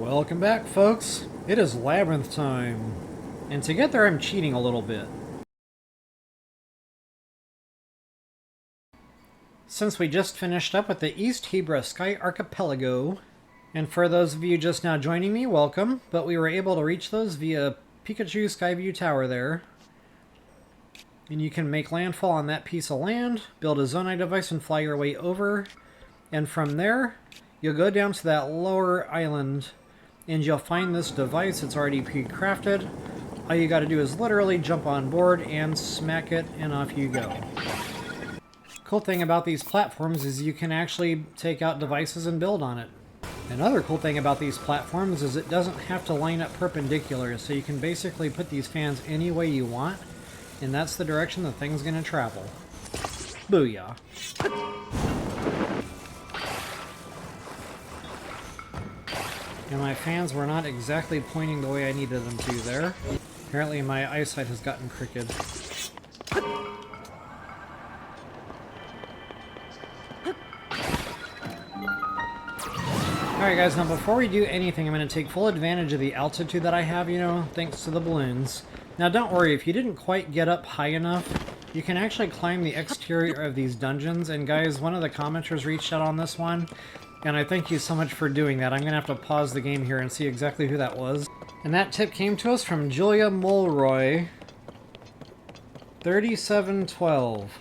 Welcome back, folks. It is Labyrinth time. And to get there, I'm cheating a little bit. Since we just finished up with the East Hebra Sky Archipelago, and for those of you just now joining me, welcome, but we were able to reach those via Pikachu Skyview Tower there. And you can make landfall on that piece of land, build a Zonai device and fly your way over, and from there, you'll go down to that lower island and you'll find this device. It's already pre-crafted. All you gotta do is literally jump on board and smack it, and off you go. Cool thing about these platforms is you can actually take out devices and build on it. Another cool thing about these platforms is it doesn't have to line up perpendicular, so you can basically put these fans any way you want, and that's the direction the thing's gonna travel. Booyah. And my fans were not exactly pointing the way I needed them to there. Apparently my eyesight has gotten crooked. Alright guys, now before we do anything, I'm going to take full advantage of the altitude that I have, you know, thanks to the balloons. Now don't worry, if you didn't quite get up high enough, you can actually climb the exterior of these dungeons. And guys, one of the commenters reached out on this one, and I thank you so much for doing that. I'm going to have to pause the game here and see exactly who that was. And that tip came to us from Julia Mulroy, 3712.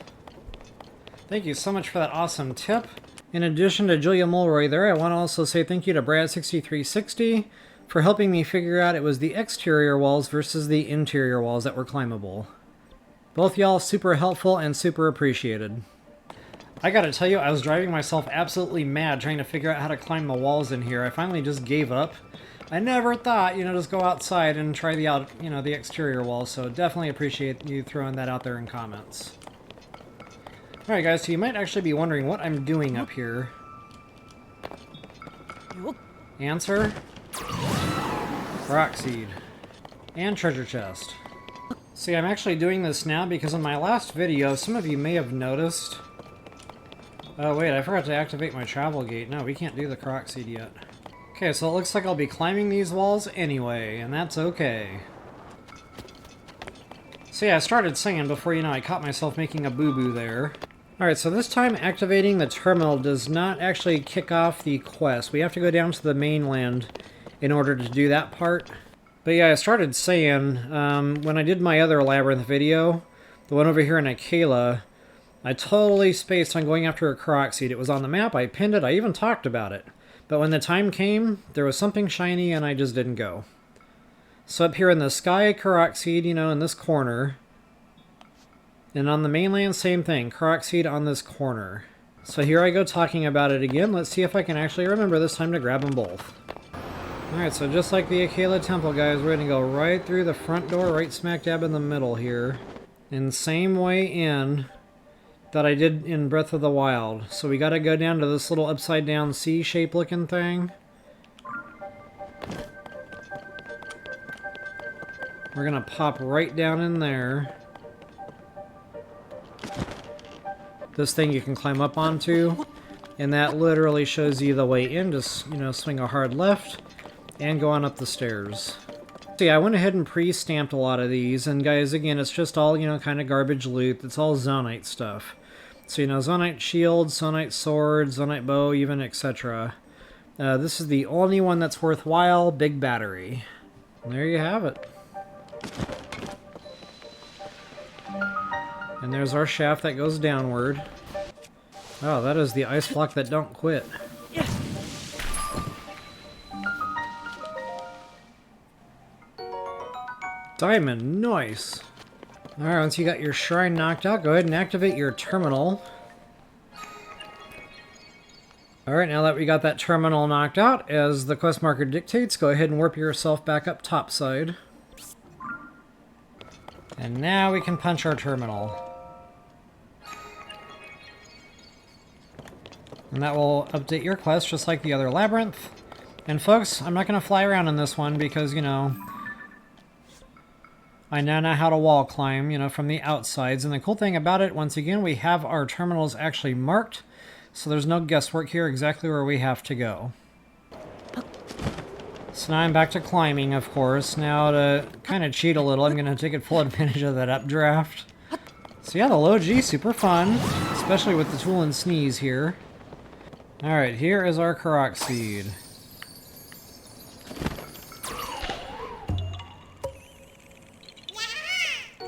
Thank you so much for that awesome tip. In addition to Julia Mulroy there, I want to also say thank you to Brad6360 for helping me figure out it was the exterior walls versus the interior walls that were climbable. Both y'all super helpful and super appreciated. I gotta tell you, I was driving myself absolutely mad trying to figure out how to climb the walls in here. I finally just gave up. I never thought, you know, just go outside and try the exterior walls, so definitely appreciate you throwing that out there in comments. Alright guys, so you might actually be wondering what I'm doing up here. Answer? Rock seed. And treasure chest. See, I'm actually doing this now because in my last video, some of you may have noticed... Oh wait, I forgot to activate my travel gate. No, we can't do the Korok seed yet. Okay, so it looks like I'll be climbing these walls anyway, and that's okay. So yeah, I started singing before, you know, I caught myself making a boo-boo there. Alright, so this time activating the terminal does not actually kick off the quest. We have to go down to the mainland in order to do that part. But yeah, I started saying, when I did my other Labyrinth video, the one over here in Akela, I totally spaced on going after a Korok seed. It was on the map, I pinned it, I even talked about it. But when the time came, there was something shiny and I just didn't go. So up here in the sky, Korok seed, you know, in this corner. And on the mainland, same thing, Korok seed on this corner. So here I go talking about it again. Let's see if I can actually remember this time to grab them both. Alright, so just like the Akela Temple, guys, we're going to go right through the front door, right smack dab in the middle here. And same way in that I did in Breath of the Wild. So we got to go down to this little upside down C-shape looking thing. We're going to pop right down in there. This thing you can climb up onto, and that literally shows you the way in. Just, you know, swing a hard left and go on up the stairs. See, I went ahead and pre-stamped a lot of these, and guys, again, it's just all, you know, kind of garbage loot. It's all Zonite stuff. So, you know, Zonite shield, Zonite sword, Zonite bow, even etc. This is the only one that's worthwhile, big battery. And there you have it. And there's our shaft that goes downward. Oh, that is the ice block that don't quit. Diamond, nice. Alright, once you got your shrine knocked out, go ahead and activate your terminal. Alright, now that we got that terminal knocked out, as the quest marker dictates, go ahead and warp yourself back up topside. And now we can punch our terminal. And that will update your quest just like the other labyrinth. And folks, I'm not going to fly around in this one because, you know, I now know how to wall climb, you know, from the outsides. And the cool thing about it, once again, we have our terminals actually marked. So there's no guesswork here, exactly where we have to go. So now I'm back to climbing, of course. Now to kind of cheat a little, I'm going to take full advantage of that updraft. So yeah, the low G, super fun. Especially with the tool and sneeze here. Alright, here is our Korok seed.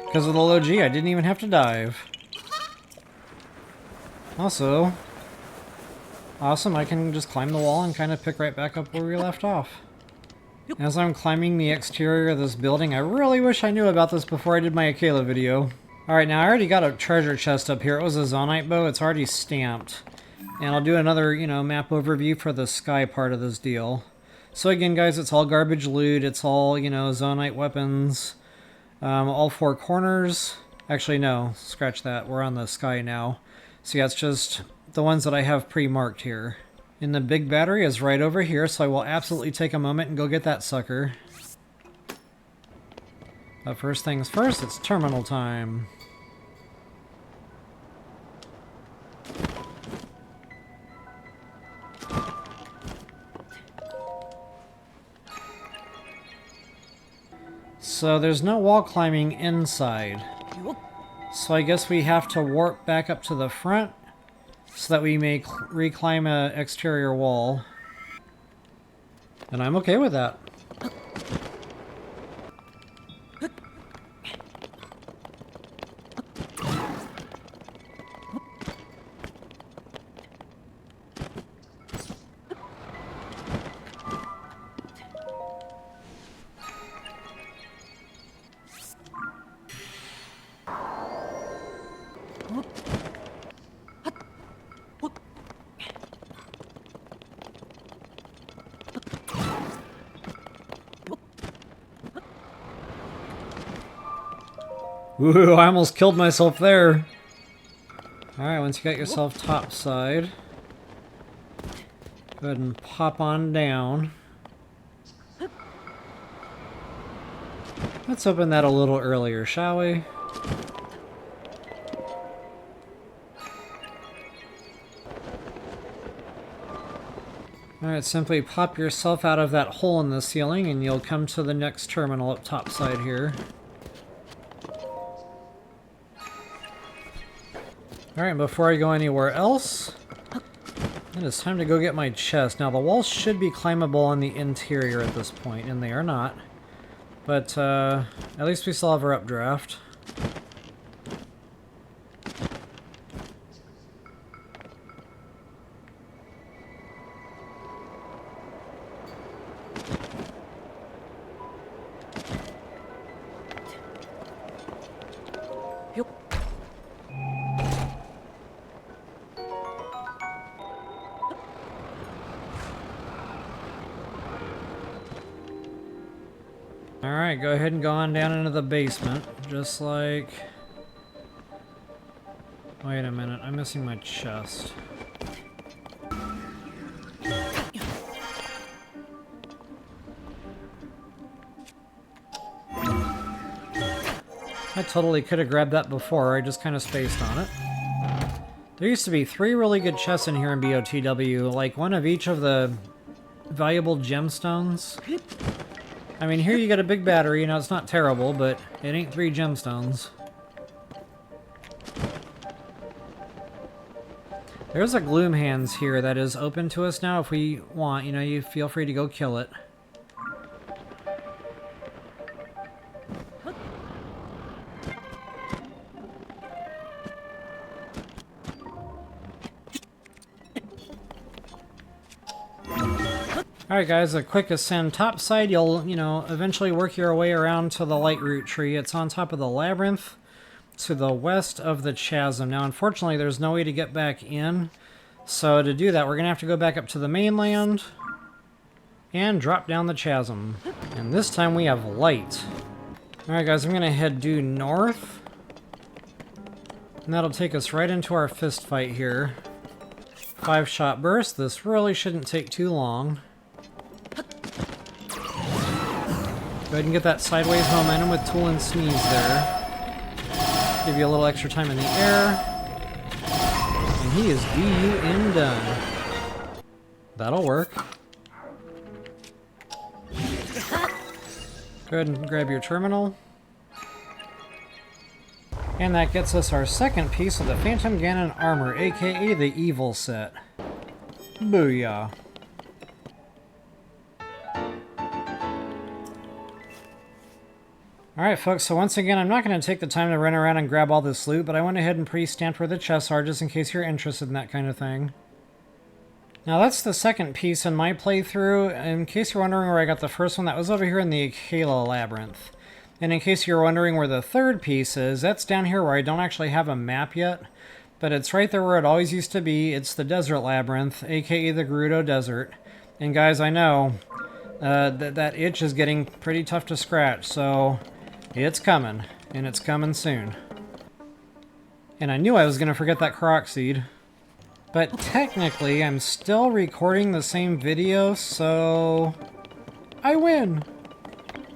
Because of the low G, I didn't even have to dive. Also, awesome, I can just climb the wall and kind of pick right back up where we left off. As I'm climbing the exterior of this building, I really wish I knew about this before I did my Akela video. Alright, now I already got a treasure chest up here. It was a Zonite bow, it's already stamped. And I'll do another, map overview for the sky part of this deal. So again, guys, it's all garbage loot, it's all, Zonite weapons. All four corners. Actually, no, scratch that. We're on the sky now. So yeah, it's just the ones that I have pre-marked here. And the big battery is right over here, so I will absolutely take a moment and go get that sucker. But first things first, it's terminal time. So there's no wall climbing inside. So I guess we have to warp back up to the front so that we may reclimb an exterior wall. And I'm okay with that. Ooh, I almost killed myself there. Alright, once you got yourself topside, go ahead and pop on down. Let's open that a little earlier, shall we? Alright, simply pop yourself out of that hole in the ceiling and you'll come to the next terminal up topside here. Alright, before I go anywhere else, it is time to go get my chest. Now, the walls should be climbable on the interior at this point, and they are not. But, at least we still have our updraft. Alright, go ahead and go on down into the basement, just like... Wait a minute, I'm missing my chest. I totally could have grabbed that before, I just kind of spaced on it. There used to be 3 really good chests in here in BOTW, like one of each of the valuable gemstones. I mean, here you got a big battery, it's not terrible, but it ain't 3 gemstones. There's a Gloom Hands here that is open to us now if we want, you feel free to go kill it. Alright guys, a quick ascend topside. You'll, eventually work your way around to the light root tree. It's on top of the labyrinth to the west of the chasm. Now, unfortunately, there's no way to get back in. So to do that, we're going to have to go back up to the mainland and drop down the chasm. And this time we have light. Alright guys, I'm going to head due north. And that'll take us right into our fist fight here. 5-shot burst. This really shouldn't take too long. Go ahead and get that sideways momentum with Tool and Sneeze there. Give you a little extra time in the air. And he is DUN done. That'll work. Go ahead and grab your terminal. And that gets us our second piece of the Phantom Ganon armor, aka the Evil set. Booyah. Alright folks, so once again, I'm not going to take the time to run around and grab all this loot, but I went ahead and pre-stamped where the chests are just in case you're interested in that kind of thing. Now that's the second piece in my playthrough. In case you're wondering where I got the first one, that was over here in the Akela Labyrinth. And in case you're wondering where the third piece is, that's down here where I don't actually have a map yet, but it's right there where it always used to be. It's the Desert Labyrinth, aka the Gerudo Desert. And guys, I know that itch is getting pretty tough to scratch, so it's coming, and it's coming soon. And I knew I was going to forget that Korok seed. But technically, I'm still recording the same video, so I win!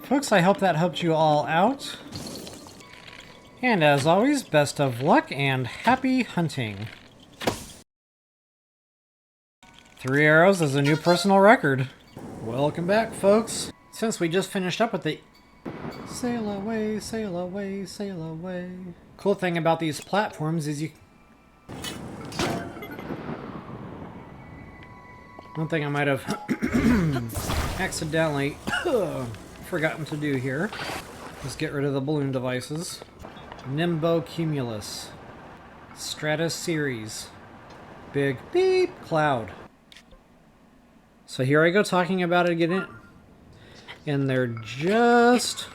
Folks, I hope that helped you all out. And as always, best of luck and happy hunting. 3 arrows is a new personal record. Welcome back, folks. Since we just finished up with the sail away, sail away, sail away. Cool thing about these platforms is you... One thing I might have accidentally forgotten to do here is get rid of the balloon devices. Nimbocumulus. Stratus Series. Big beep cloud. So here I go talking about it again. And they're just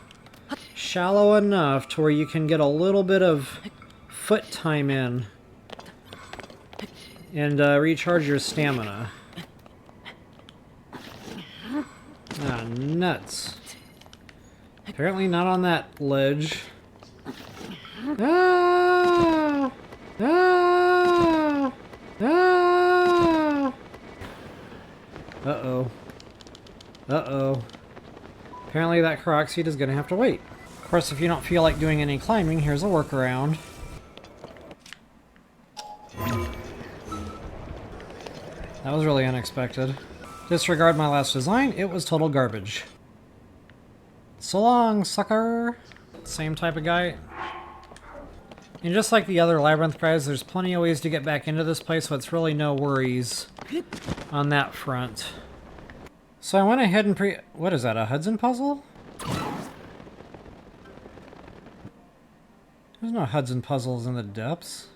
shallow enough to where you can get a little bit of foot time in and recharge your stamina. Ah, nuts. Apparently not on that ledge. Ah! Ah! Ah! Uh-oh. Uh-oh. Apparently that Korok seed is going to have to wait. Of course, if you don't feel like doing any climbing, here's a workaround. That was really unexpected. Disregard my last design, it was total garbage. So long, sucker! Same type of guy. And just like the other Labyrinth guys, there's plenty of ways to get back into this place, so it's really no worries on that front. So I went ahead and what is that, a Hudson puzzle? There's no Hudson puzzles in the depths.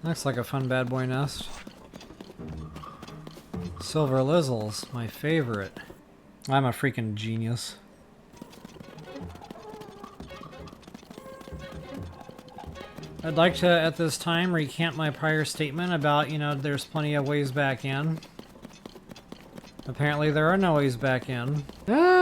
Looks like a fun bad boy nest. Silver Lizzles, my favorite. I'm a freaking genius. I'd like to, at this time, recant my prior statement about, you know, there's plenty of ways back in. Apparently there are no ways back in. Ah!